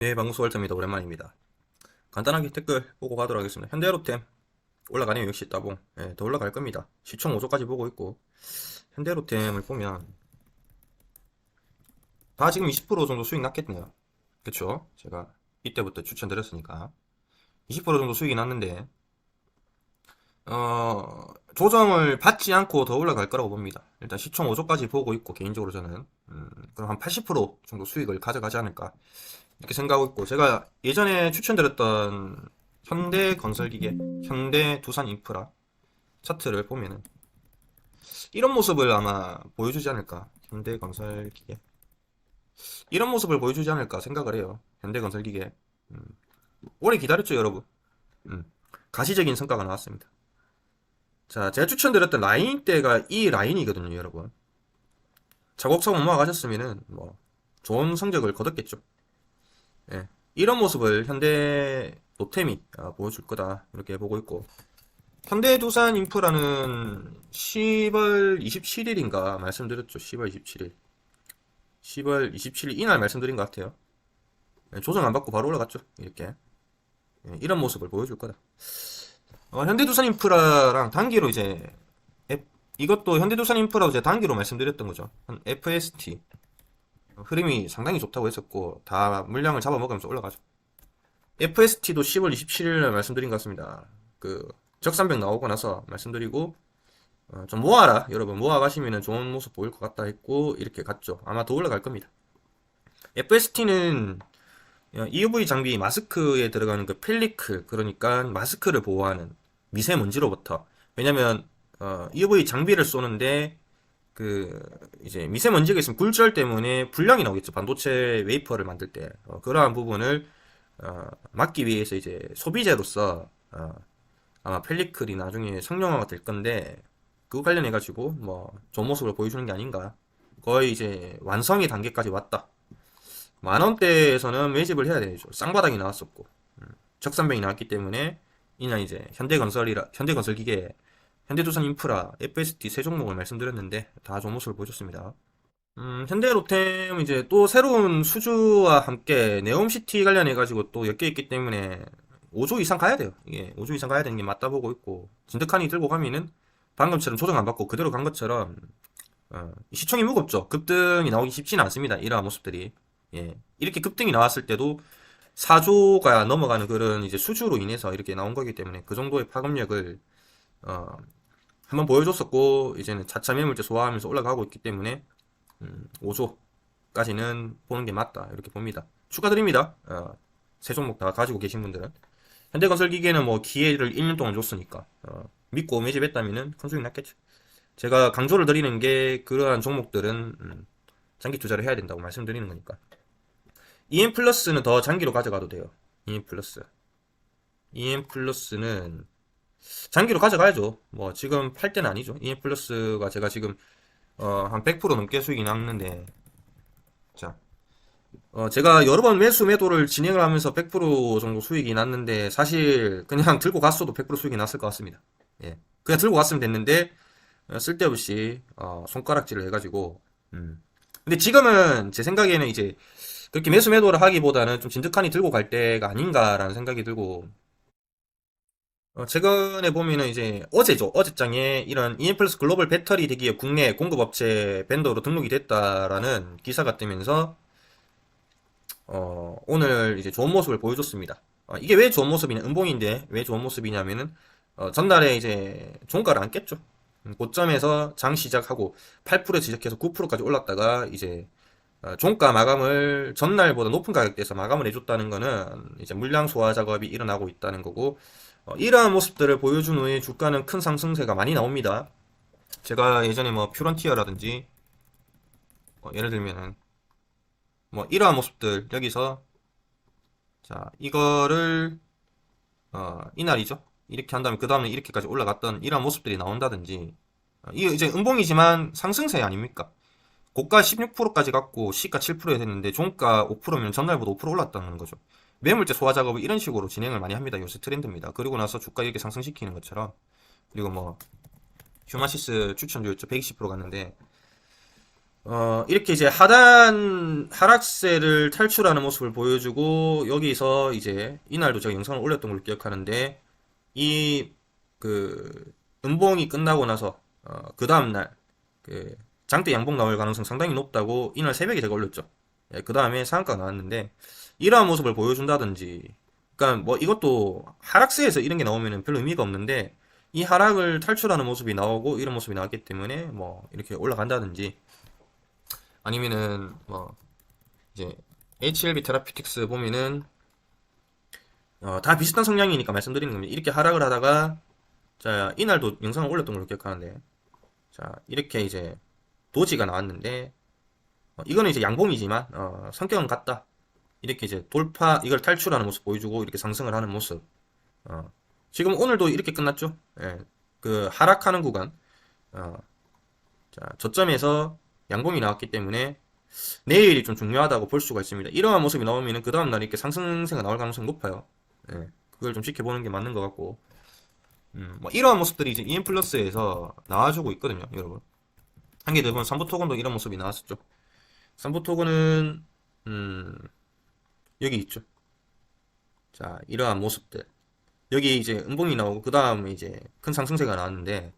네, 방구수 월터입니다. 오랜만입니다. 간단하게 댓글 보고 가도록 하겠습니다. 현대로템 올라가네요. 역시 따봉. 예, 더 올라갈 겁니다. 시총 5조까지 보고 있고 현대로템을 보면 다 지금 20% 정도 수익 났겠네요. 그쵸? 제가 이때부터 추천드렸으니까 20% 정도 수익이 났는데 조정을 받지 않고 더 올라갈 거라고 봅니다. 일단 시총 5조까지 보고 있고 개인적으로 저는 그럼 한 80% 정도 수익을 가져가지 않을까 이렇게 생각하고 있고, 제가 예전에 추천드렸던 현대건설기계, 현대두산인프라 차트를 보면은 이런 모습을 아마 보여주지 않을까. 현대건설기계 이런 모습을 보여주지 않을까 생각을 해요. 현대건설기계 오래 기다렸죠, 여러분. 음, 가시적인 성과가 나왔습니다. 자, 제가 추천드렸던 라인대가 이 라인이거든요, 여러분. 차곡차곡 모아가셨으면은 뭐 좋은 성적을 거뒀겠죠. 예. 이런 모습을 현대 노템이 보여줄 거다 이렇게 보고 있고, 현대두산 인프라는 10월 27일인가 말씀드렸죠. 10월 27일 10월 27일 이날 말씀드린 것 같아요. 예, 조정 안 받고 바로 올라갔죠. 이렇게. 예, 이런 모습을 보여줄 거다. 현대두산 인프라랑 단기로 이제 이것도 현대두산 인프라도 제가 단기로 말씀드렸던 거죠. 한 FST 흐름이 상당히 좋다고 했었고 다 물량을 잡아먹으면서 올라가죠. FST도 10월 27일 날 말씀드린 것 같습니다. 그 적산병 나오고 나서 말씀드리고 좀 모아라 여러분, 모아가시면 좋은 모습 보일 것 같다 했고 이렇게 갔죠. 아마 더 올라갈 겁니다. FST는 EUV 장비 마스크에 들어가는 그 펠리클, 그러니까 마스크를 보호하는 미세먼지로부터, 왜냐면 EUV 장비를 쏘는데 그 이제 미세먼지가 있으면 굴절 때문에 불량이 나오겠죠. 반도체 웨이퍼를 만들 때 그러한 부분을 막기 위해서 이제 소비재로서 아마 펠리클이 나중에 상용화가 될 건데, 그거 관련해 가지고 뭐 좋은 모습을 보여주는 게 아닌가. 거의 이제 완성의 단계까지 왔다. 만 원대에서는 매집을 해야 되죠. 쌍바닥이 나왔었고 적산병이 나왔기 때문에 이날 이제 현대건설기계, 현대두산인프라, FST 세 종목을 말씀드렸는데 다 좋은 모습을 보여줬습니다. 현대로템 이제 또 새로운 수주와 함께 네옴시티 관련해 가지고 또 엮여 있기 때문에 5조 이상 가야 돼요. 이게 5조 이상 가야 되는 게 맞다 보고 있고, 진득하니 들고 가면은 방금처럼 조정 안 받고 그대로 간 것처럼 시총이 무겁죠. 급등이 나오기 쉽지는 않습니다. 이러한 모습들이. 예. 이렇게 급등이 나왔을 때도 4조가 넘어가는 그런 이제 수주로 인해서 이렇게 나온 거기 때문에 그 정도의 파급력을 어, 한번 보여줬었고, 이제는 자차 매물대 소화하면서 올라가고 있기 때문에 5조까지는 보는 게 맞다 이렇게 봅니다. 축하드립니다. 세 종목 다 가지고 계신 분들은. 현대건설기계는 뭐 기회를 1년 동안 줬으니까 믿고 매집했다면은 큰 수익 났겠죠. 제가 강조를 드리는 게 그러한 종목들은 장기 투자를 해야 된다고 말씀드리는 거니까. EM 플러스는 더 장기로 가져가도 돼요. EM 플러스. EM 플러스는 장기로 가져가야죠. 뭐 지금 팔 때는 아니죠. EM 플러스가 제가 지금 한 100% 넘게 수익이 났는데, 자, 제가 여러 번 매수 매도를 진행을 하면서 100% 정도 수익이 났는데, 사실 그냥 들고 갔어도 100% 수익이 났을 것 같습니다. 예, 그냥 들고 갔으면 됐는데 쓸데없이 손가락질을 해가지고. 근데 지금은 제 생각에는 이제 그렇게 매수 매도를 하기보다는 좀 진득하니 들고 갈 때가 아닌가라는 생각이 들고, 최근에 보면은 이제 어제죠. 어제장에 이런 이엠플러스 글로벌 배터리 대기업 국내 공급업체 벤더로 등록이 됐다라는 기사가 뜨면서 오늘 이제 좋은 모습을 보여줬습니다. 이게 왜 좋은 모습이냐, 음봉인데 왜 좋은 모습이냐면은 전날에 이제 종가를 안 깼죠. 고점에서 장 시작하고 8% 시작해서 9%까지 올랐다가 이제 종가 마감을 전날보다 높은 가격대에서 마감을 해줬다는 거는 이제 물량 소화 작업이 일어나고 있다는 거고, 이러한 모습들을 보여준 후에 주가는 큰 상승세가 많이 나옵니다. 제가 예전에 뭐 퓨런티어라든지 예를 들면은 뭐 이러한 모습들 여기서, 자 이거를 이날이죠. 이렇게 한 다음에 그 다음에 이렇게까지 올라갔던 이러한 모습들이 나온다든지, 이게 이제 음봉이지만 상승세 아닙니까? 고가 16%까지 갔고 시가 7%에 됐는데 종가 5%면 전날보다 5% 올랐다는 거죠. 매물대 소화 작업을 이런 식으로 진행을 많이 합니다. 요새 트렌드입니다. 그리고 나서 주가 이렇게 상승시키는 것처럼. 그리고 뭐 휴마시스 추천주였죠. 120% 갔는데 이렇게 이제 하단 하락세를 탈출하는 모습을 보여주고 여기서 이제 이날도 제가 영상을 올렸던 걸로 기억하는데 이 그 음봉이 끝나고 나서 그 다음날 그 장대 양봉 나올 가능성 상당히 높다고 이날 새벽에 제가 올렸죠. 예, 그 다음에 상한가가 나왔는데 이러한 모습을 보여준다든지 그러니까 뭐 이것도 하락세에서 이런 게 나오면 별로 의미가 없는데 이 하락을 탈출하는 모습이 나오고 이런 모습이 나왔기 때문에 뭐 이렇게 올라간다든지 아니면은 뭐 이제 HLB 테라피틱스 보면은 다 비슷한 성향이니까 말씀드리는 겁니다. 이렇게 하락을 하다가 자 이날도 영상을 올렸던 걸로 기억하는데 자 이렇게 이제 도지가 나왔는데 이거는 이제 양봉이지만 성격은 같다. 이렇게 이제 돌파 이걸 탈출하는 모습 보여주고 이렇게 상승을 하는 모습. 어, 지금 오늘도 이렇게 끝났죠. 예, 그 하락하는 구간. 어, 자 저점에서 양봉이 나왔기 때문에 내일이 좀 중요하다고 볼 수가 있습니다. 이러한 모습이 나오면은 그 다음날 이렇게 상승세가 나올 가능성이 높아요. 예, 그걸 좀 지켜보는 게 맞는 것 같고. 뭐 이러한 모습들이 이제 EM 플러스에서 나와주고 있거든요, 여러분. 한 개 더 보면 삼부토건도 이런 모습이 나왔었죠. 삼부토건은 여기 있죠. 자, 이러한 모습들. 여기 이제 음봉이 나오고 그 다음에 이제 큰 상승세가 나왔는데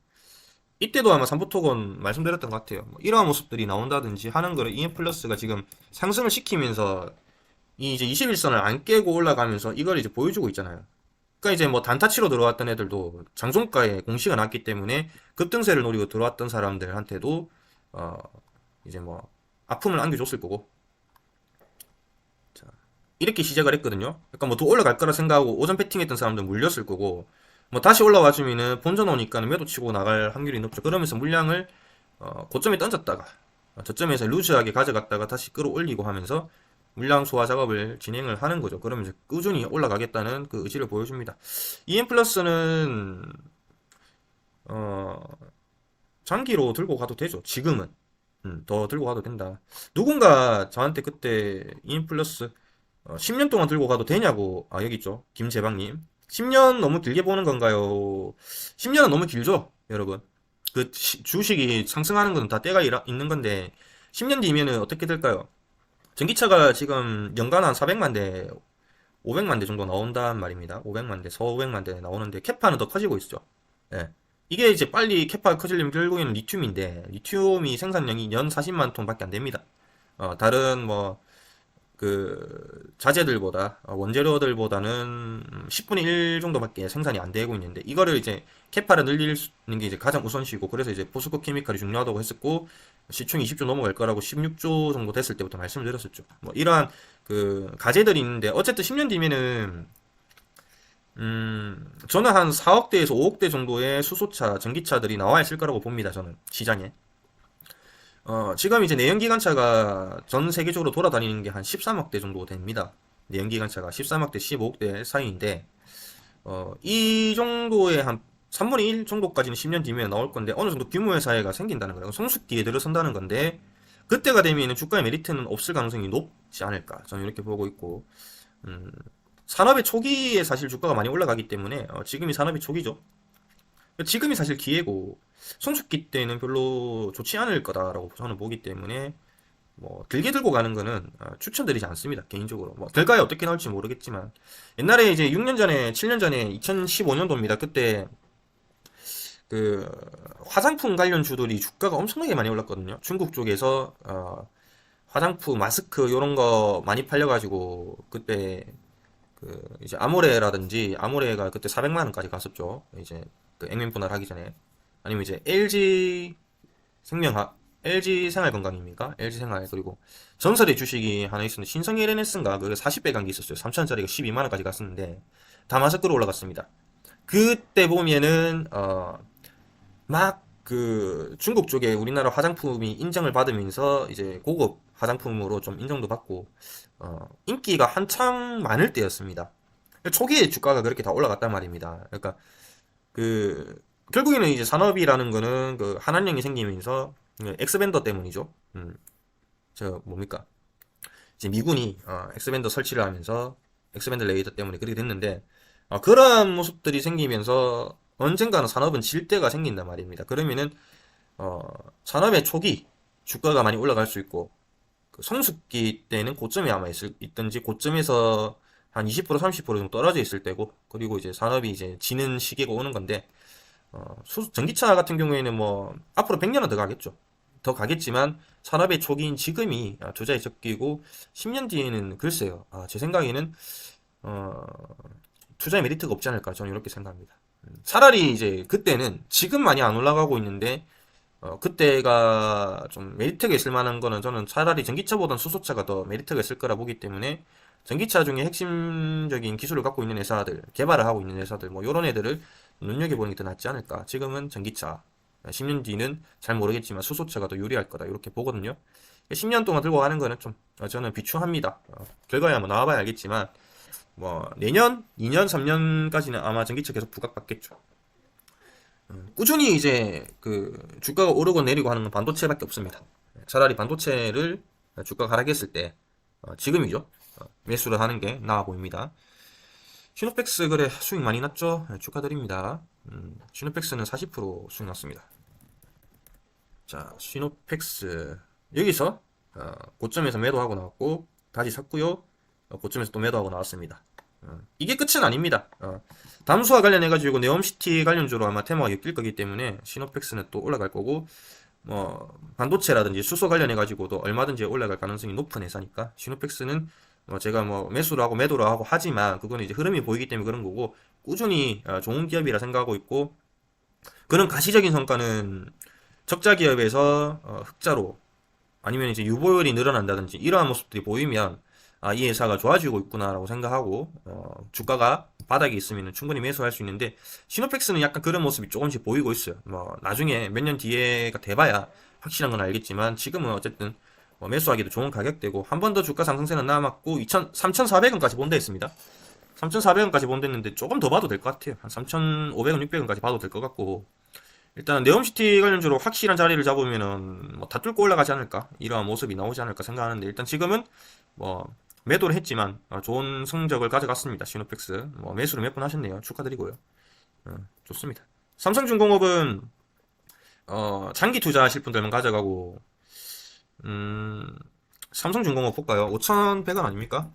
이때도 아마 삼부토건 말씀드렸던 것 같아요. 뭐 이러한 모습들이 나온다든지 하는 거를 EM 플러스가 지금 상승을 시키면서 이 이제 21선을 안 깨고 올라가면서 이걸 이제 보여주고 있잖아요. 그러니까 이제 뭐 단타치로 들어왔던 애들도 장종가에 공시가 났기 때문에 급등세를 노리고 들어왔던 사람들한테도 어 이제 뭐 아픔을 안겨줬을 거고 자, 이렇게 시작을 했거든요. 그러니까 뭐 더 올라갈 거라 생각하고 오전 패팅했던 사람들 물렸을 거고 뭐 다시 올라와 주면은 본전 오니까 매도 치고 나갈 확률이 높죠. 그러면서 물량을 고점에 던졌다가 저점에서 루즈하게 가져갔다가 다시 끌어올리고 하면서 물량 소화 작업을 진행을 하는 거죠. 그러면 이제 꾸준히 올라가겠다는 그 의지를 보여줍니다. EM 플러스는 어, 장기로 들고 가도 되죠. 지금은 더 들고 가도 된다. 누군가 저한테 그때 EM 플러스 10년 동안 들고 가도 되냐고 여기 있죠. 김재방님 10년 너무 길게 보는 건가요? 10년은 너무 길죠, 여러분. 그 주식이 상승하는 건 다 때가 있는 건데 10년 뒤면은 어떻게 될까요? 전기차가 지금 연간 한 400만 대, 500만 대 정도 나온단 말입니다. 500만 대, 4,500만 대 나오는데 캐파는 더 커지고 있죠. 예. 이게 이제 빨리 캐파가 커지려면 결국에는 리튬인데 리튬이 생산량이 연 40만 톤밖에 안 됩니다. 다른 뭐 그 자재들보다 원재료들보다는 10분의 1 정도밖에 생산이 안 되고 있는데 이거를 이제 캐파를 늘리는 게 이제 가장 우선시고 그래서 이제 포스코 케미칼이 중요하다고 했었고 시총이 20조 넘어갈 거라고 16조 정도 됐을 때부터 말씀을 드렸었죠. 뭐 이러한 그 가제들이 있는데 어쨌든 10년 뒤면은 저는 한 4억대에서 5억대 정도의 수소차, 전기차들이 나와 있을 거라고 봅니다. 저는 시장에. 지금 이제 내연기관차가 전 세계적으로 돌아다니는 게 한 13억대 정도 됩니다. 내연기관차가 13억대, 15억대 사이인데, 이 정도의 한 3분의 1 정도까지는 10년 뒤면 나올 건데, 어느 정도 규모의 사회가 생긴다는 거예요. 성숙기에 들어선다는 건데, 그때가 되면 주가의 메리트는 없을 가능성이 높지 않을까. 저는 이렇게 보고 있고, 음, 산업의 초기에 사실 주가가 많이 올라가기 때문에, 지금이 산업의 초기죠. 지금이 사실 기회고 성숙기 때는 별로 좋지 않을 거다라고 저는 보기 때문에 뭐 길게 들고 가는 거는 추천드리지 않습니다. 개인적으로 뭐 결과에 어떻게 나올지 모르겠지만 옛날에 이제 6년 전에 7년 전에 2015년도입니다. 그때 그 화장품 관련 주들이 주가가 엄청나게 많이 올랐거든요. 중국 쪽에서 화장품 마스크 이런 거 많이 팔려가지고 그때 그 이제 아모레라든지 아모레가 그때 400만 원까지 갔었죠. 이제 그 액면 분할하기 전에 아니면 이제 LG 생명학 LG 생활건강입니까? LG 생활 그리고 전설의 주식이 하나 있었는데 신성 LNS인가 그게 40배 간 게 있었어요. 3천원짜리가 12만 원까지 갔었는데 다 마스크로 올라갔습니다. 그때 보면은 막 그 중국 쪽에 우리나라 화장품이 인정을 받으면서 이제 고급 화장품으로 좀 인정도 받고 인기가 한창 많을 때였습니다. 초기에 주가가 그렇게 다 올라갔단 말입니다. 그러니까 그 결국에는 이제 산업이라는 거는 그 한한령이 생기면서 엑스밴더 때문이죠. 저 뭡니까? 이제 미군이 엑스밴더 설치를 하면서 엑스밴더 레이더 때문에 그렇게 됐는데 그러한 모습들이 생기면서 언젠가는 산업은 질 때가 생긴단 말입니다. 그러면은 산업의 초기 주가가 많이 올라갈 수 있고, 그 성수기 때는 고점이 아마 있든지 고점에서 한 20% 30% 정도 떨어져 있을 때고, 그리고 이제 산업이 이제 지는 시기가 오는 건데, 전기차 같은 경우에는 뭐 앞으로 100년은 더 가겠죠. 더 가겠지만 산업의 초기인 지금이 투자에 적기고, 10년 뒤에는 글쎄요. 제 생각에는 어, 투자의 메리트가 없지 않을까, 저는 이렇게 생각합니다. 차라리 이제 그때는 지금 많이 안 올라가고 있는데, 그때가 좀 메리트가 있을 만한 거는 저는 차라리 전기차보단 수소차가 더 메리트가 있을 거라 보기 때문에, 전기차 중에 핵심적인 기술을 갖고 있는 회사들, 개발을 하고 있는 회사들, 뭐 이런 애들을 눈여겨보는 게 더 낫지 않을까. 지금은 전기차, 10년 뒤는 잘 모르겠지만 수소차가 더 유리할 거다, 이렇게 보거든요. 10년 동안 들고 가는 거는 좀 저는 비추합니다. 결과야 뭐 나와봐야 알겠지만, 뭐 내년, 2년, 3년까지는 아마 전기차 계속 부각받겠죠. 꾸준히 이제 그 주가가 오르고 내리고 하는 건 반도체밖에 없습니다. 차라리 반도체를 주가가 하락했을 때, 지금이죠. 매수를 하는 게 나아 보입니다. 시노펙스 그래 수익 많이 났죠? 축하드립니다. 시노펙스는 40% 수익 났습니다. 자, 시노펙스 여기서 고점에서 매도하고 나왔고 다시 샀고요. 고점에서 또 매도하고 나왔습니다. 이게 끝은 아닙니다. 담수와 관련해가지고 네옴시티 관련주로 아마 테마가 엮일 거기 때문에 시노펙스는 또 올라갈 거고, 뭐 반도체라든지 수소 관련해가지고도 얼마든지 올라갈 가능성이 높은 회사니까 시노펙스는 제가 뭐 매수를 하고 매도를 하고 하지만 그거는 이제 흐름이 보이기 때문에 그런 거고, 꾸준히 좋은 기업이라 생각하고 있고, 그런 가시적인 성과는 적자 기업에서 흑자로, 아니면 이제 유보율이 늘어난다든지 이러한 모습들이 보이면 이 회사가 좋아지고 있구나라고 생각하고, 주가가 바닥에 있으면 충분히 매수할 수 있는데, 시노펙스는 약간 그런 모습이 조금씩 보이고 있어요. 뭐 나중에 몇 년 뒤에가 돼봐야 확실한 건 알겠지만, 지금은 어쨌든 뭐 매수하기도 좋은 가격대고, 한 번 더 주가 상승세는 남았고 3,400원까지 본다 했습니다. 3,400원까지 본다 했는데 조금 더 봐도 될 것 같아요. 한 3,500원, 600원까지 봐도 될 것 같고, 일단 네옴시티 관련주로 확실한 자리를 잡으면은 뭐 다 뚫고 올라가지 않을까, 이러한 모습이 나오지 않을까 생각하는데, 일단 지금은 뭐 매도를 했지만 좋은 성적을 가져갔습니다. 시노펙스 뭐 매수를 몇 번 하셨네요. 축하드리고요. 좋습니다. 삼성중공업은 장기 투자하실 분들만 가져가고, 음, 삼성중공업 볼까요? 5,100원 아닙니까?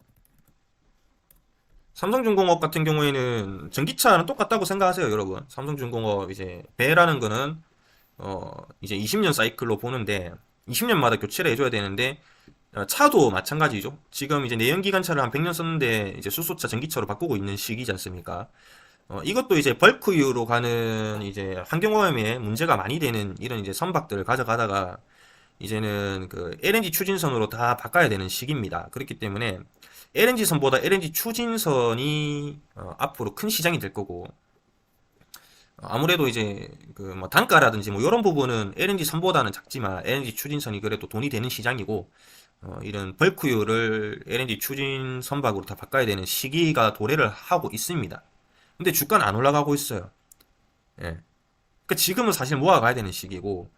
삼성중공업 같은 경우에는 전기차는 똑같다고 생각하세요, 여러분. 삼성중공업 이제 배라는 거는 이제 20년 사이클로 보는데, 20년마다 교체를 해줘야 되는데, 차도 마찬가지죠. 지금 이제 내연기관차를 한 100년 썼는데 이제 수소차 전기차로 바꾸고 있는 시기지 않습니까? 이것도 이제 벌크유로 가는 이제 환경오염에 문제가 많이 되는 이런 이제 선박들을 가져가다가 이제는 그 LNG 추진선으로 다 바꿔야 되는 시기입니다. 그렇기 때문에 LNG 선보다 LNG 추진선이 앞으로 큰 시장이 될 거고, 아무래도 이제 그 뭐 단가라든지 뭐 이런 부분은 LNG 선보다는 작지만 LNG 추진선이 그래도 돈이 되는 시장이고, 이런 벌크유를 LNG 추진 선박으로 다 바꿔야 되는 시기가 도래를 하고 있습니다. 근데 주가는 안 올라가고 있어요. 예. 그 지금은 사실 모아가야 되는 시기고,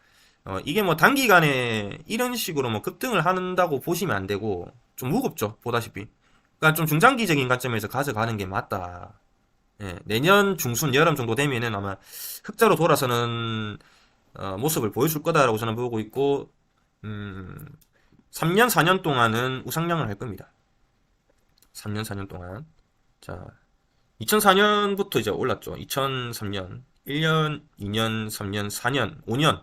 이게 뭐 단기간에 이런 식으로 뭐 급등을 한다고 보시면 안 되고, 좀 무겁죠, 보다시피. 그러니까 좀 중장기적인 관점에서 가져가는 게 맞다. 예, 내년 중순 여름 정도 되면은 아마 흑자로 돌아서는 모습을 보여줄 거다라고 저는 보고 있고, 음, 3년 4년 동안은 우상향을 할 겁니다. 3년 4년 동안. 자, 2004년부터 이제 올랐죠. 2003년, 1년, 2년, 3년, 4년, 5년.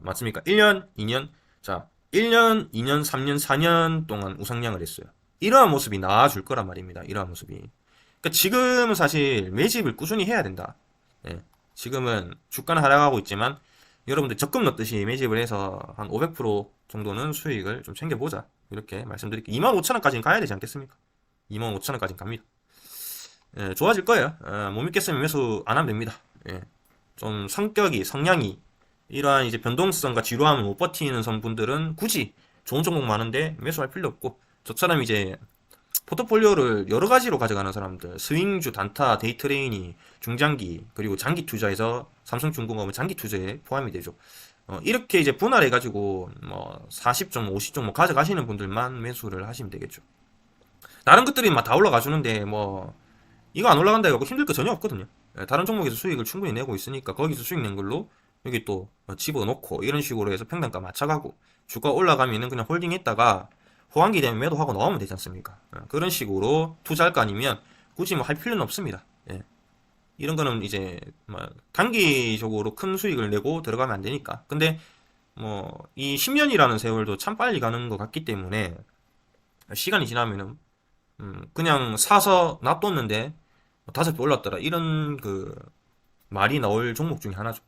맞습니까? 1년, 2년. 자, 1년, 2년, 3년, 4년 동안 우상향을 했어요. 이러한 모습이 나와줄 거란 말입니다. 이러한 모습이. 그러니까 지금은 사실 매집을 꾸준히 해야 된다. 예. 지금은 주가는 하락하고 있지만 여러분들 적금 넣듯이 매집을 해서 한 500% 정도는 수익을 좀 챙겨보자. 이렇게 말씀드릴게요. 25,000원까지는 가야 되지 않겠습니까? 25,000원까지는 갑니다. 예, 좋아질 거예요. 못 믿겠으면 매수 안 하면 됩니다. 예. 좀 성향이 이러한 이제 변동성과 지루함을 못 버티는 분들은 굳이 좋은 종목 많은데 매수할 필요 없고, 저처럼 이제 포트폴리오를 여러 가지로 가져가는 사람들, 스윙주, 단타, 데이트레이니, 중장기, 그리고 장기 투자에서 삼성중공업은 장기 투자에 포함이 되죠. 이렇게 이제 분할해가지고 뭐 40종, 50종 뭐 가져가시는 분들만 매수를 하시면 되겠죠. 다른 것들이 막 다 올라가 주는데 뭐 이거 안 올라간다 해갖고 힘들 거 전혀 없거든요. 다른 종목에서 수익을 충분히 내고 있으니까 거기서 수익 낸 걸로 여기 또 집어넣고 이런 식으로 해서 평단가 맞춰가고 주가 올라가면은 그냥 홀딩했다가 호황기 되면 매도하고 나오면 되지 않습니까? 그런 식으로 투자할 거 아니면 굳이 뭐 할 필요는 없습니다. 예. 이런 거는 이제 뭐 단기적으로 큰 수익을 내고 들어가면 안 되니까. 근데 뭐 이 10년이라는 세월도 참 빨리 가는 것 같기 때문에 시간이 지나면은 그냥 사서 놔뒀는데 5배 올랐더라 이런 그 말이 나올 종목 중에 하나죠.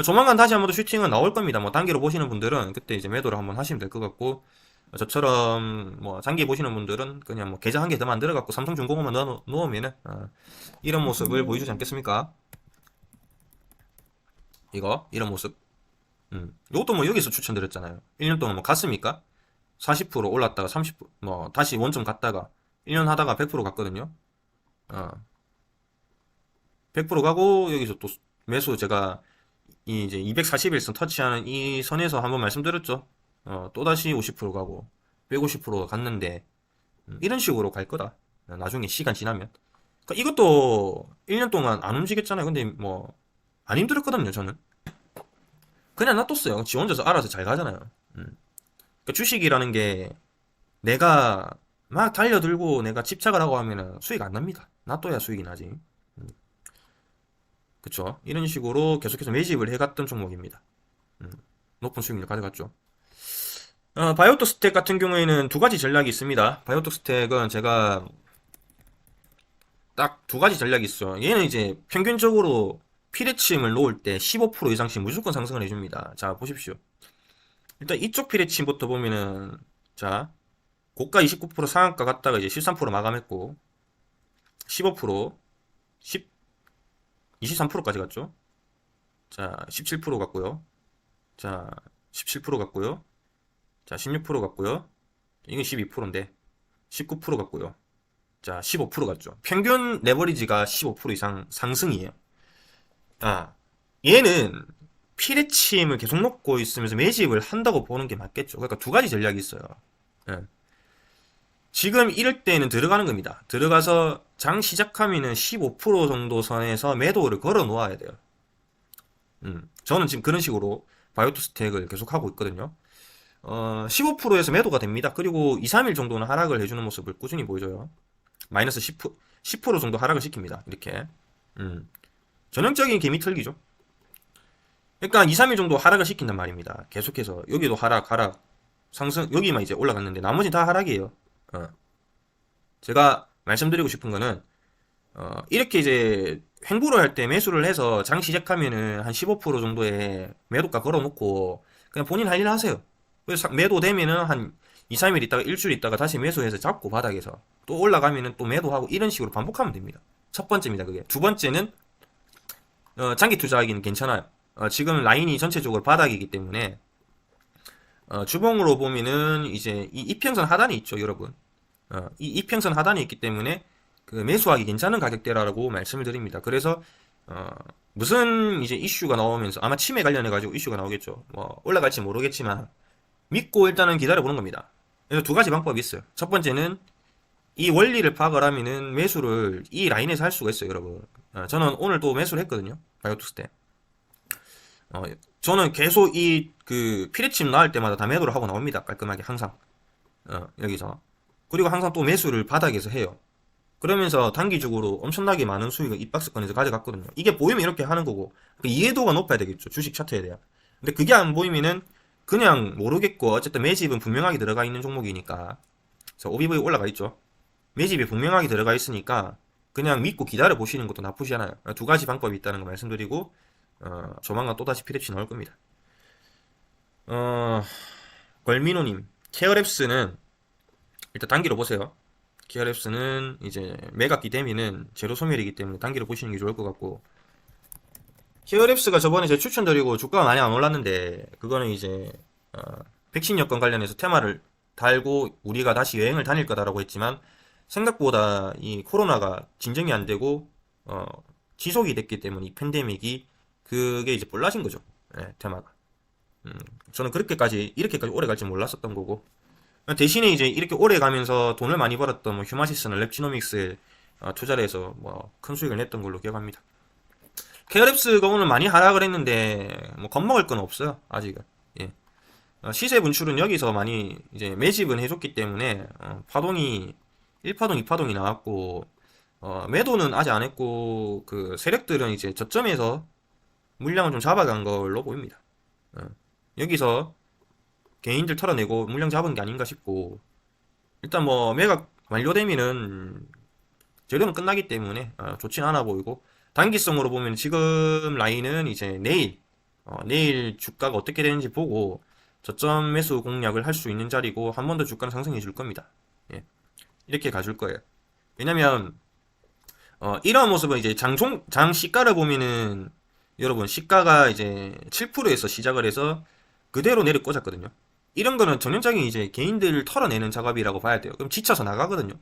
조만간 다시 한번 더 슈팅은 나올 겁니다. 뭐 단기로 보시는 분들은 그때 이제 매도를 한번 하시면 될 것 같고 저처럼 뭐 장기 보시는 분들은 그냥 뭐 계좌 한 개 더 만들어 갖고 삼성중공업만 넣으면은 이런 모습을 보여주지 않겠습니까? 이런 모습. 이것도 뭐 여기서 추천드렸잖아요. 1년 동안 뭐 갔습니까? 40% 올랐다가 30%뭐 다시 원점 갔다가 1년 하다가 100% 갔거든요. 어, 100% 가고 여기서 또 매수 제가 이 이제 241선 터치하는 이 선에서 한번 말씀드렸죠. 또다시 50% 가고 150% 갔는데 이런 식으로 갈 거다. 나중에 시간 지나면. 그러니까 이것도 1년 동안 안 움직였잖아요. 근데 뭐 안 힘들었거든요, 저는. 그냥 놔뒀어요. 지 혼자서 알아서 잘 가잖아요. 그러니까 주식이라는 게 내가 막 달려들고 내가 집착을 하고 하면은 수익 안 납니다. 놔둬야 수익이 나지. 그쵸? 이런 식으로 계속해서 매집을 해갔던 종목입니다. 높은 수익률 가져갔죠. 바이오톡 스택 같은 경우에는 두 가지 전략이 있습니다. 바이오톡 스택은 제가 딱 두 가지 전략이 있어요. 얘는 이제 평균적으로 피레침을 놓을 때 15% 이상씩 무조건 상승을 해줍니다. 자, 보십시오. 일단 이쪽 피레침부터 보면은, 자, 고가 29% 상한가 갔다가 이제 13% 마감했고, 15%, 10, 23%까지 갔죠. 자, 17% 갔고요. 자, 17% 갔고요. 자, 16% 갔고요. 이건 12%인데, 19% 갔고요. 자, 15% 갔죠. 평균 레버리지가 15% 이상 상승이에요. 아, 얘는 피레침을 계속 놓고 있으면서 매집을 한다고 보는 게 맞겠죠. 그러니까 두 가지 전략이 있어요. 예. 지금 이럴 때는 들어가는 겁니다. 들어가서 장 시작하면은 15% 정도 선에서 매도를 걸어 놓아야 돼요. 저는 지금 그런 식으로 바이오투 스택을 계속 하고 있거든요. 15%에서 매도가 됩니다. 그리고 2, 3일 정도는 하락을 해주는 모습을 꾸준히 보여줘요. 마이너스 10% 정도 하락을 시킵니다. 이렇게. 전형적인 개미 털기죠. 그러니까 2, 3일 정도 하락을 시킨단 말입니다. 계속해서 여기도 하락, 하락, 상승, 여기만 이제 올라갔는데 나머지 다 하락이에요. 제가 말씀드리고 싶은 거는 이렇게 이제 횡보를 할 때 매수를 해서 장 시작하면은 한 15% 정도의 매도가 걸어놓고 그냥 본인 할 일 하세요. 그래서 매도 되면은 한 2, 3일 있다가 일주일 있다가 다시 매수해서 잡고 바닥에서 또 올라가면은 또 매도하고 이런 식으로 반복하면 됩니다. 첫 번째입니다. 그게. 두 번째는 장기 투자하기는 괜찮아요. 지금 라인이 전체적으로 바닥이기 때문에 주봉으로 보면은 이제 이 이평선 하단이 있죠, 여러분. 이 이평선 하단이 있기 때문에 그 매수하기 괜찮은 가격대라고 말씀을 드립니다. 그래서 무슨 이제 이슈가 나오면서 아마 치매 관련해 가지고 이슈가 나오겠죠. 뭐 올라갈지 모르겠지만 믿고 일단은 기다려 보는 겁니다. 그래서 두 가지 방법이 있어요. 첫 번째는 이 원리를 파악을 하면은 매수를 이 라인에서 할 수가 있어요, 여러분. 저는 오늘 또 매수를 했거든요. 바이오투스 때. 저는 계속 이 그 피레침 나올 때마다 다 매도를 하고 나옵니다. 깔끔하게 항상. 여기서. 그리고 항상 또 매수를 바닥에서 해요. 그러면서 단기적으로 엄청나게 많은 수익을 이 박스권에서 가져갔거든요. 이게 보이면 이렇게 하는 거고 그 이해도가 높아야 되겠죠. 주식 차트에 대한. 근데 그게 안 보이면은 그냥 모르겠고 어쨌든 매집은 분명하게 들어가 있는 종목이니까. 그래서 OBV 올라가 있죠. 매집이 분명하게 들어가 있으니까 그냥 믿고 기다려 보시는 것도 나쁘지 않아요. 두 가지 방법이 있다는 거 말씀드리고 조만간 또다시 피랩시 나올 겁니다. 걸미노님, 케어랩스는 일단 단기로 보세요. 케어랩스는 이제 매각기 되면은 제로 소멸이기 때문에 단기로 보시는 게 좋을 것 같고, 케어랩스가 저번에 제가 추천드리고 주가가 많이 안 올랐는데 그거는 이제 백신 여건 관련해서 테마를 달고 우리가 다시 여행을 다닐 거다라고 했지만 생각보다 이 코로나가 진정이 안 되고 지속이 됐기 때문에 이 팬데믹이 그게 이제 볼라진 거죠. 네, 테마가. 저는 이렇게까지 오래 갈지 몰랐었던 거고. 대신에 이제 이렇게 오래 가면서 돈을 많이 벌었던 뭐 휴마시스나 랩지노믹스에 투자를 해서 뭐 큰 수익을 냈던 걸로 기억합니다. KRX가 오늘 많이 하락을 했는데 뭐 겁먹을 건 없어요 아직은. 예. 시세 분출은 여기서 많이 이제 매집은 해줬기 때문에 파동이 1파동, 2파동이 나왔고 매도는 아직 안 했고 그 세력들은 이제 저점에서 물량을 좀 잡아간 걸로 보입니다. 어, 여기서 개인들 털어내고 물량 잡은 게 아닌가 싶고 일단 뭐 매각 완료되면은 재료는 끝나기 때문에 좋진 않아 보이고 단기성으로 보면 지금 라인은 이제 내일 주가가 어떻게 되는지 보고 저점 매수 공략을 할 수 있는 자리고 한 번 더 주가는 상승해 줄 겁니다. 예, 이렇게 가줄 거예요. 왜냐면 이런 모습은 이제 장 시가를 보면은 여러분 시가가 이제 7%에서 시작을 해서 그대로 내려 꽂았거든요. 이런 거는 전형적인 이제 개인들을 털어내는 작업이라고 봐야 돼요. 그럼 지쳐서 나가거든요.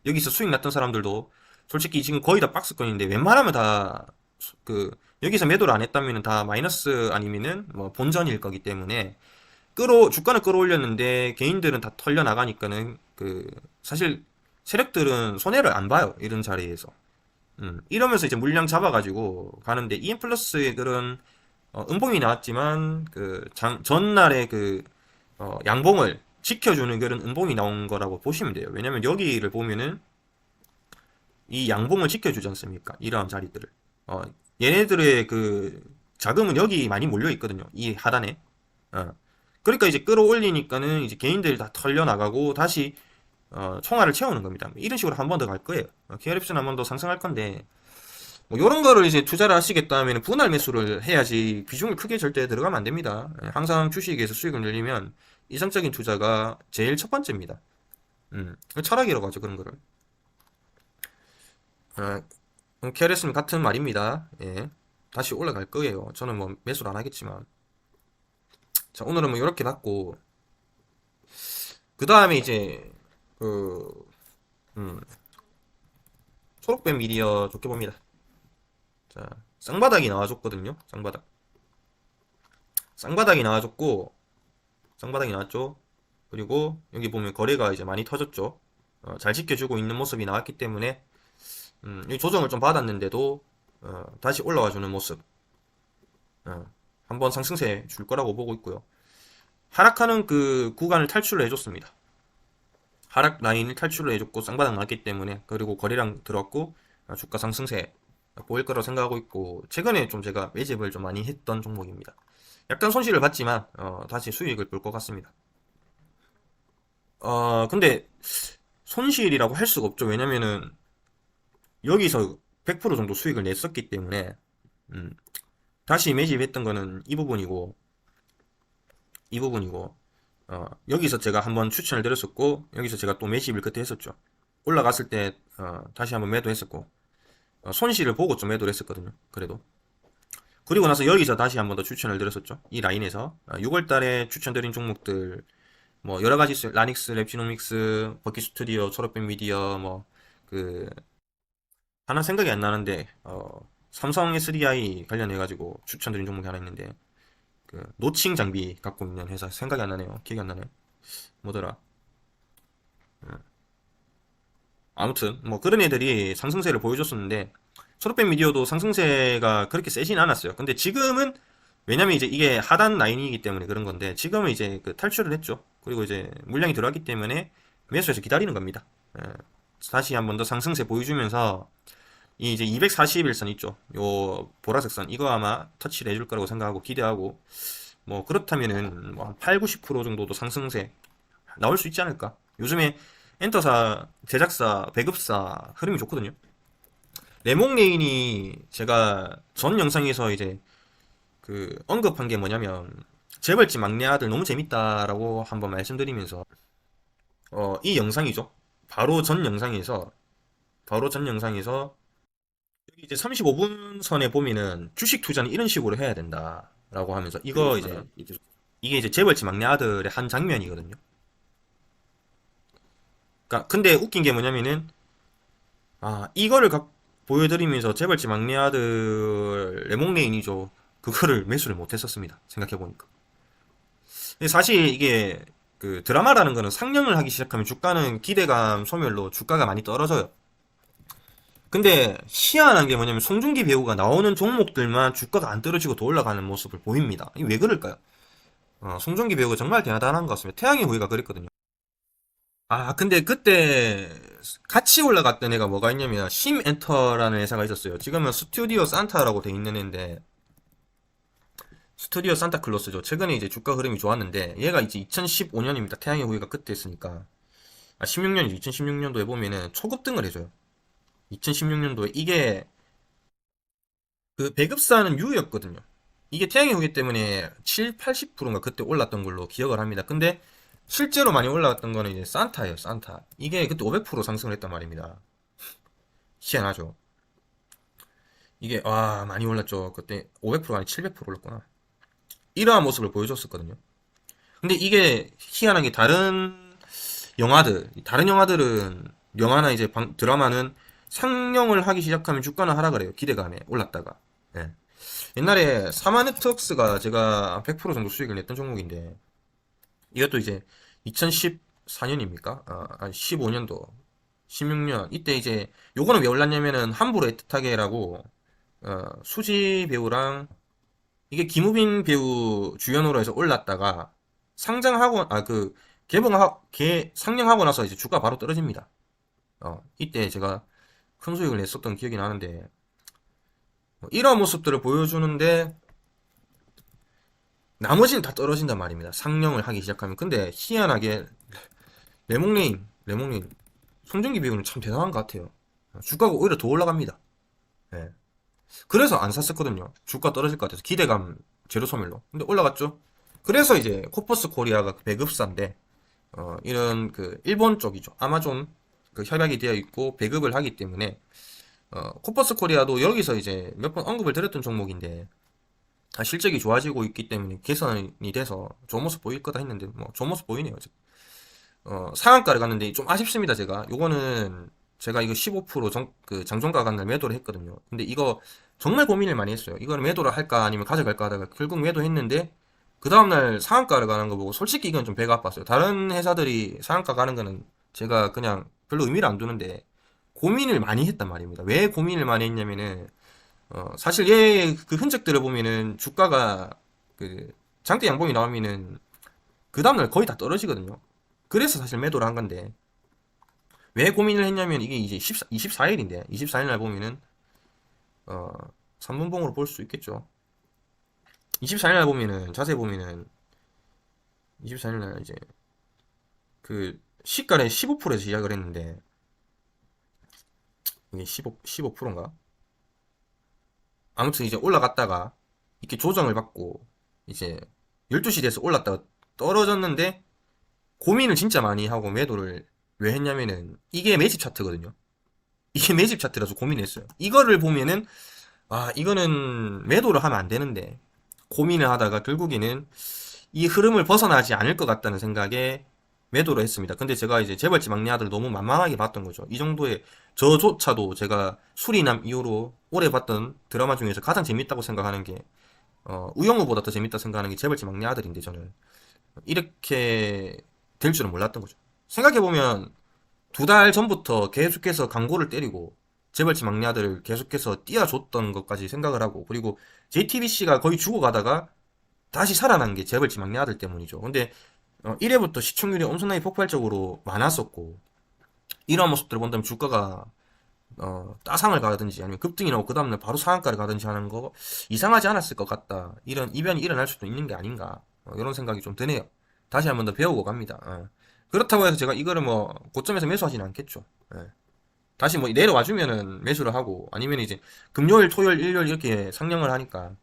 여기서 수익 났던 사람들도 솔직히 지금 거의 다 박스권인데 웬만하면 다 그 여기서 매도를 안 했다면 다 마이너스 아니면은 뭐 본전일 거기 때문에 주가는 끌어올렸는데 개인들은 다 털려 나가니까는 그 사실 세력들은 손해를 안 봐요. 이런 자리에서. 이러면서 이제 물량 잡아가지고 가는데 EM 플러스의 그런 음봉이 나왔지만 그 전날에 그 양봉을 지켜주는 그런 음봉이 나온 거라고 보시면 돼요. 왜냐면 여기를 보면은 이 양봉을 지켜주지 않습니까? 이러한 자리들을. 얘네들의 그 자금은 여기 많이 몰려 있거든요. 이 하단에. 그러니까 이제 끌어올리니까는 이제 개인들이 다 털려 나가고 다시 총알을 채우는 겁니다. 이런 식으로 한 번 더 갈 거예요. KRF는 한 번 더 상승할 건데 뭐 이런 거를 이제 투자를 하시겠다 하면 분할 매수를 해야지 비중을 크게 절대 들어가면 안 됩니다. 항상 주식에서 수익을 늘리면 이상적인 투자가 제일 첫 번째입니다. 철학이라고 하죠 그런 거를. KRS는 같은 말입니다. 예. 다시 올라갈 거예요. 저는 뭐 매수를 안 하겠지만. 자, 오늘은 뭐 이렇게 받고 그 다음에 이제 그 초록뱀 미디어 좋게 봅니다. 자, 쌍바닥이 나와줬거든요. 쌍바닥이 나와줬고 쌍바닥이 나왔죠. 그리고 여기 보면 거래가 이제 많이 터졌죠. 잘 지켜주고 있는 모습이 나왔기 때문에 이 조정을 좀 받았는데도 다시 올라와주는 모습. 한번 상승세 줄 거라고 보고 있고요. 하락하는 그 구간을 탈출을 해줬습니다. 하락 라인을 탈출을 해줬고 쌍바닥 나왔기 때문에 그리고 거래량 들어왔고 주가 상승세 보일 거라고 생각하고 있고 최근에 좀 제가 매집을 좀 많이 했던 종목입니다. 약간 손실을 봤지만 다시 수익을 볼 것 같습니다. 근데 손실이라고 할 수가 없죠. 왜냐면은 여기서 100% 정도 수익을 냈었기 때문에 음, 다시 매집했던 거는 이 부분이고 여기서 제가 한번 추천을 드렸었고 여기서 제가 또 매집을 그때 했었죠. 올라갔을 때 다시 한번 매도했었고 손실을 보고 좀 매도를 했었거든요. 그래도 그리고 나서 여기서 다시 한번 더 추천을 드렸었죠. 이 라인에서 6월 달에 추천드린 종목들 뭐 여러 가지 있어요. 라닉스, 랩지노믹스, 버키 스튜디오, 초록뱀 미디어 뭐 그 하나 생각이 안 나는데 삼성 SDI 관련해 가지고 추천드린 종목이 하나 있는데 그 노칭 장비 갖고 있는 회사 생각이 안 나네요. 기억이 안 나네. 뭐더라? 아무튼 뭐 그런 애들이 상승세를 보여줬었는데 초록뱀 미디어도 상승세가 그렇게 세진 않았어요. 근데 지금은 왜냐면 이제 이게 하단 라인이기 때문에 그런 건데 지금은 이제 그 탈출을 했죠. 그리고 이제 물량이 들어왔기 때문에 매수해서 기다리는 겁니다. 예. 다시 한번 더 상승세 보여주면서 이 이제 241선 있죠. 요 보라색 선 이거 아마 터치를 해줄 거라고 생각하고 기대하고 뭐 그렇다면은 뭐한 8, 90% 정도도 상승세 나올 수 있지 않을까? 요즘에 엔터사, 제작사, 배급사 흐름이 좋거든요. 레몽레인이 제가 전 영상에서 이제 그 언급한 게 뭐냐면 재벌집 막내 아들 너무 재밌다라고 한번 말씀드리면서 이 영상이죠. 바로 전 영상에서 여기 이제 35분 선에 보면은 주식 투자는 이런 식으로 해야 된다라고 하면서 이거 이게 이제 재벌집 막내 아들의 한 장면이거든요. 그러니까 근데 웃긴 게 뭐냐면은 이거를 보여드리면서 재벌집 막내 아들 레몽레인이죠. 그거를 매수를 못했었습니다. 생각해보니까. 근데 사실 이게 그 드라마라는 거는 상영을 하기 시작하면 주가는 기대감 소멸로 주가가 많이 떨어져요. 근데 희한한 게 뭐냐면 송중기 배우가 나오는 종목들만 주가가 안 떨어지고 더 올라가는 모습을 보입니다. 이게 왜 그럴까요? 송중기 배우가 정말 대단한 것 같습니다. 태양의 후예가 그랬거든요. 아, 근데 그때 같이 올라갔던 애가 뭐가 있냐면 심엔터라는 회사가 있었어요. 지금은 스튜디오 산타라고 돼 있는 애인데 스튜디오 산타클로스죠. 최근에 이제 주가 흐름이 좋았는데 얘가 이제 2015년입니다. 태양의 후예가 그때 했으니까. 아, 16년이죠. 2016년도에 보면은 초급등을 해줘요. 2016년도에 이게 그 배급사는 유였거든요. 이게 태양의 후예 때문에 7, 80%인가 그때 올랐던 걸로 기억을 합니다. 근데 실제로 많이 올라갔던 거는 이제 산타예요, 산타. 이게 그때 500% 상승을 했단 말입니다. 희한하죠. 이게, 와, 많이 올랐죠. 그때 500%가 아니 700% 올랐구나. 이러한 모습을 보여줬었거든요. 근데 이게 희한한 게 다른 영화들은, 영화나 이제 드라마는 상영을 하기 시작하면 주가는 하락을 해요. 기대감에 올랐다가. 예. 옛날에 사마네트웍스가 제가 100% 정도 수익을 냈던 종목인데 이것도 이제 2014년입니까? 아니 15년도, 16년 이때 이제 요거는 왜 올랐냐면은 함부로 애틋하게라고 수지 배우랑 이게 김우빈 배우 주연으로 해서 올랐다가 상장하고 그 상영하고 나서 이제 주가 바로 떨어집니다. 이때 제가 큰 수익을 냈었던 기억이 나는데 이런 모습들을 보여주는데 나머지는 다 떨어진단 말입니다. 상영을 하기 시작하면. 근데 희한하게 레몽레인, 송중기 배우는 참 대단한 것 같아요. 주가가 오히려 더 올라갑니다. 예. 그래서 안 샀었거든요. 주가 떨어질 것 같아서 기대감 제로 소멸로. 근데 올라갔죠. 그래서 이제 코퍼스 코리아가 배급사인데 이런 그 일본 쪽이죠. 아마존 그 협약이 되어 있고 배급을 하기 때문에 코퍼스 코리아도 여기서 이제 몇 번 언급을 드렸던 종목인데 실적이 좋아지고 있기 때문에 개선이 돼서 좋은 모습 보일 거다 했는데 뭐 좋은 모습 보이네요. 상한가를 갔는데 좀 아쉽습니다. 요거는 제가 이거 15% 그 장종가 간날 매도를 했거든요. 근데 이거 정말 고민을 많이 했어요. 이거는 매도를 할까 아니면 가져갈까 하다가 결국 매도했는데 그 다음날 상한가를 가는 거 보고 솔직히 이건 좀 배가 아팠어요. 다른 회사들이 상한가 가는 거는 제가 그냥 별로 의미를 안 두는데 고민을 많이 했단 말입니다. 왜 고민을 많이 했냐면은 사실 얘 그 흔적들을 보면은 주가가 그 장대 양봉이 나오면은 그 다음날 거의 다 떨어지거든요. 그래서 사실 매도를 한 건데 왜 고민을 했냐면 이게 이제 24일인데 24일 날 보면은 어 3분봉으로 볼 수 있겠죠. 24일 날 보면은 자세히 보면은 24일 날 이제 그 시가를 15%에서 시작을 했는데 이게 15%인가? 아무튼 이제 올라갔다가 이렇게 조정을 받고 이제 12시 돼서 올랐다가 떨어졌는데 고민을 진짜 많이 하고 매도를 왜 했냐면은 이게 매집 차트거든요. 이게 매집 차트라서 고민했어요. 이거를 보면은 이거는 매도를 하면 안 되는데 고민을 하다가 결국에는 이 흐름을 벗어나지 않을 것 같다는 생각에 매도를 했습니다. 근데 제가 이제 재벌집 막내 아들 너무 만만하게 봤던 거죠. 이 정도의 저조차도 제가 수리남 이후로 오래 봤던 드라마 중에서 가장 재밌다고 생각하는 게 우영우보다 더 재밌다 생각하는 게 재벌집 막내 아들인데 저는 이렇게 될 줄은 몰랐던 거죠. 생각해보면 2달 전부터 계속해서 광고를 때리고 재벌집 막내 아들을 계속해서 띄워줬던 것까지 생각을 하고 그리고 JTBC가 거의 죽어가다가 다시 살아난 게 재벌집 막내 아들 때문이죠. 근데 1회부터 시청률이 엄청나게 폭발적으로 많았었고 이런 모습들을 본다면 주가가 따상을 가든지 아니면 급등이 나고 그 다음날 바로 상한가를 가든지 하는 거 이상하지 않았을 것 같다. 이런 이변이 일어날 수도 있는 게 아닌가 이런 생각이 좀 드네요. 다시 한번 더 배우고 갑니다. 그렇다고 해서 제가 이거를 뭐 고점에서 매수하지는 않겠죠. 다시 뭐 내려와 주면은 매수를 하고 아니면 이제 금요일, 토요일, 일요일 이렇게 상영을 하니까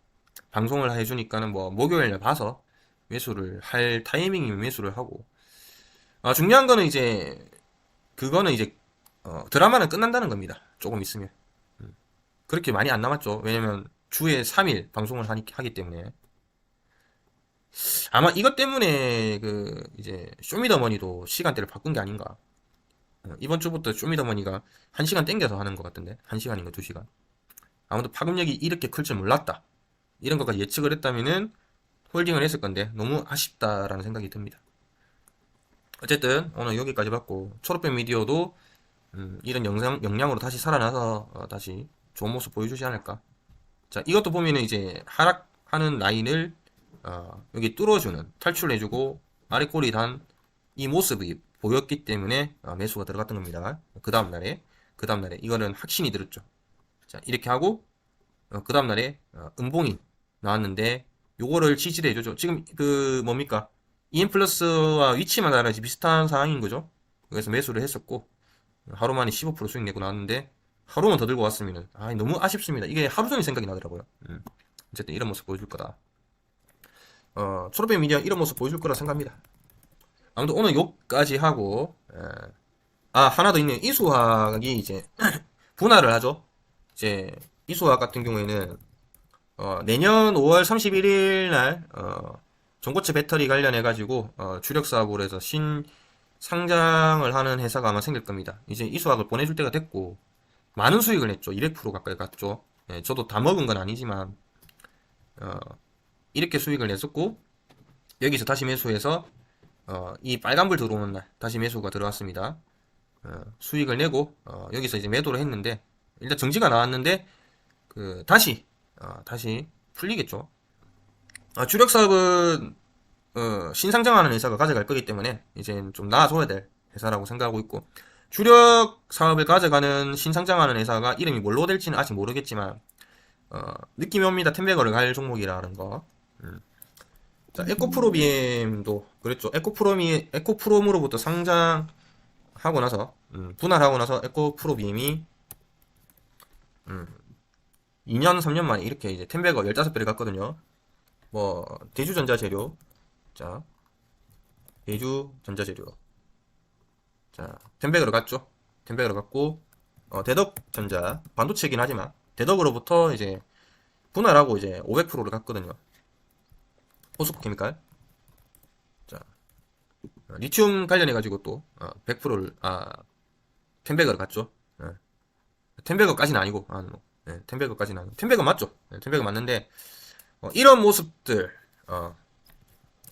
방송을 해주니까는 뭐 목요일 날 봐서 매수를 할 타이밍이면 매수를 하고 중요한 거는 이제 그거는 이제 드라마는 끝난다는 겁니다. 조금 있으면 그렇게 많이 안 남았죠. 왜냐면 주에 3일 방송을 하기 때문에 아마 이것 때문에 그 이제 쇼미더머니도 시간대를 바꾼 게 아닌가. 이번 주부터 쇼미더머니가 1시간 땡겨서 하는 것 같던데 1시간인가 2시간. 아무도 파급력이 이렇게 클 줄 몰랐다. 이런 것까지 예측을 했다면은 홀딩을 했을 건데 너무 아쉽다라는 생각이 듭니다. 어쨌든 오늘 여기까지 봤고 초록뱀 미디어도 이런 역량으로 다시 살아나서 다시 좋은 모습 보여주지 않을까. 자, 이것도 보면은 이제 하락하는 라인을 여기 뚫어주는, 탈출해주고 아래 꼬리 단 이 모습이 보였기 때문에 매수가 들어갔던 겁니다. 그 다음날에 이거는 확신이 들었죠. 자, 이렇게 하고 그 다음날에 음봉이 나왔는데 요거를 지지를 해주죠. 지금 그 뭡니까? EM 플러스와 위치만 다르지 비슷한 상황인 거죠. 그래서 매수를 했었고 하루 만에 15% 수익 내고 나왔는데 하루만 더 들고 왔으면 너무 아쉽습니다. 이게 하루 종일 생각이 나더라고요. 어쨌든 이런 모습 보여줄 거다. 초록뱀 미디어 이런 모습 보여줄 거라 생각합니다. 아무튼 오늘 요까지 하고 하나 더 있네요. 이수학이 이제 분할을 하죠. 이제 이수학 같은 경우에는 내년 5월 31일 날 전고체 배터리 관련해 가지고 주력 사업으로 해서 상장을 하는 회사가 아마 생길 겁니다. 이제 이수학을 보내줄 때가 됐고 많은 수익을 냈죠. 200% 가까이 갔죠. 예, 저도 다 먹은 건 아니지만 이렇게 수익을 냈었고 여기서 다시 매수해서 이 빨간불 들어오는 날 다시 매수가 들어왔습니다. 수익을 내고 여기서 이제 매도를 했는데 일단 정지가 나왔는데 다시 풀리겠죠. 주력 사업은 신상장하는 회사가 가져갈 거기 때문에 이제 좀 나아져야 될 회사라고 생각하고 있고 주력 사업을 가져가는 신상장하는 회사가 이름이 뭘로 될지는 아직 모르겠지만 느낌이 옵니다. 텐베거를 갈 종목이라는 거. 자, 에코프로비엠도 그랬죠. 에코프롬으로부터 상장하고 나서 분할하고 나서 에코프로비엠이 2년 3년 만에 이렇게 이제 텐베거 15배를 갔거든요. 뭐 대주전자재료, 자 대주전자재료, 자 텐베거로 갔죠. 텐베거로 갔고 대덕전자 반도체긴 하지만 대덕으로부터 이제 분할하고 이제 500%를 갔거든요. 호스코케미칼. 자 리튬 관련해 가지고 또 100%를 텐베거로 갔죠. 텐베거까지는 아니고 텐베거까지는 아니고 텐베거 맞죠. 텐베거 맞는데 이런 모습들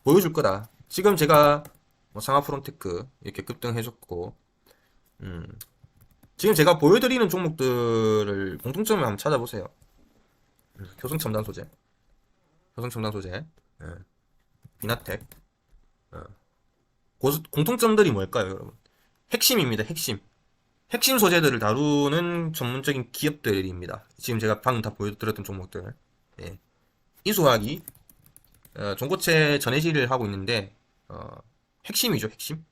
보여줄 거다. 지금 제가 뭐 상하프론테크 이렇게 급등해줬고 지금 제가 보여드리는 종목들을 공통점을 한번 찾아보세요. 효성첨단 소재, 예, 이나텍. 공통점들이 뭘까요, 여러분? 핵심입니다. 핵심 소재들을 다루는 전문적인 기업들입니다. 지금 제가 방금 다 보여드렸던 종목들. 예. 이수화학이 전고체 전해질을 하고 있는데 핵심이죠, 핵심.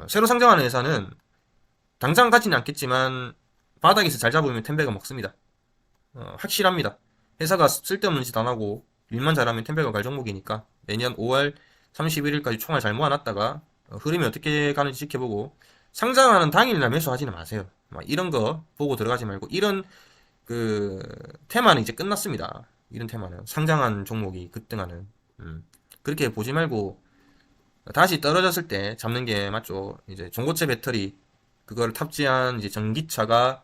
새로 상장하는 회사는 당장 가지는 않겠지만 바닥에서 잘 잡으면 텐베가 먹습니다. 확실합니다. 회사가 쓸데없는 짓 안 하고 일만 잘하면 텐베가 갈 종목이니까 내년 5월 31일까지 총알 잘 모아놨다가 흐름이 어떻게 가는지 지켜보고 상장하는 당일날 매수하지는 마세요. 이런 거 보고 들어가지 말고 이런 테마는 이제 끝났습니다. 이런 테마는 상장한 종목이 급등하는 그렇게 보지 말고 다시 떨어졌을 때 잡는 게 맞죠. 이제 전고체 배터리 그거를 탑재한 이제 전기차가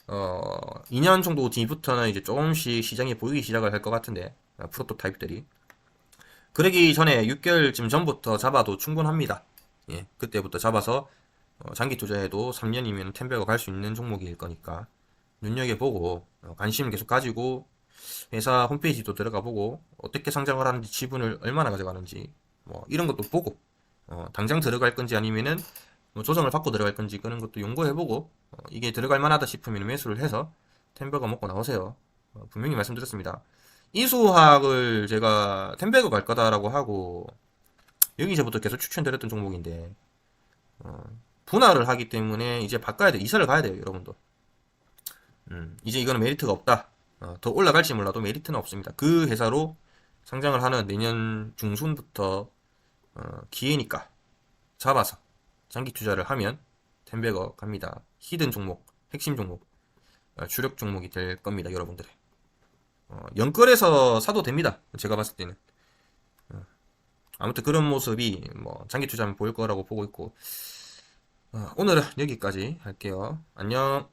2년 정도 뒤부터는 이제 조금씩 시장에 보이기 시작을 할 것 같은데 프로토타입들이 그러기 전에 6개월쯤 전부터 잡아도 충분합니다. 예, 그때부터 잡아서 장기 투자해도 3년이면 텐베거 갈 수 있는 종목일 거니까 눈여겨보고 관심 계속 가지고 회사 홈페이지도 들어가 보고 어떻게 상장을 하는지 지분을 얼마나 가져가는지 뭐 이런 것도 보고 당장 들어갈 건지 아니면은 뭐 조정을 받고 들어갈 건지 그런 것도 연구해보고 이게 들어갈 만하다 싶으면 매수를 해서 텐베거 먹고 나오세요. 분명히 말씀드렸습니다. 이수학을 제가 텐베거 갈 거다라고 하고 여기서부터 계속 추천드렸던 종목인데 분할을 하기 때문에 이제 바꿔야 돼. 이사를 가야 돼요, 여러분도. 이제 이거는 메리트가 없다. 더 올라갈지 몰라도 메리트는 없습니다. 그 회사로 상장을 하는 내년 중순부터 기회니까 잡아서 장기 투자를 하면 텐베거 갑니다. 히든 종목, 핵심 종목, 주력 종목이 될 겁니다, 여러분들. 연끌해서 사도 됩니다. 제가 봤을 때는. 아무튼 그런 모습이 뭐 장기 투자하면 보일 거라고 보고 있고 오늘은 여기까지 할게요. 안녕.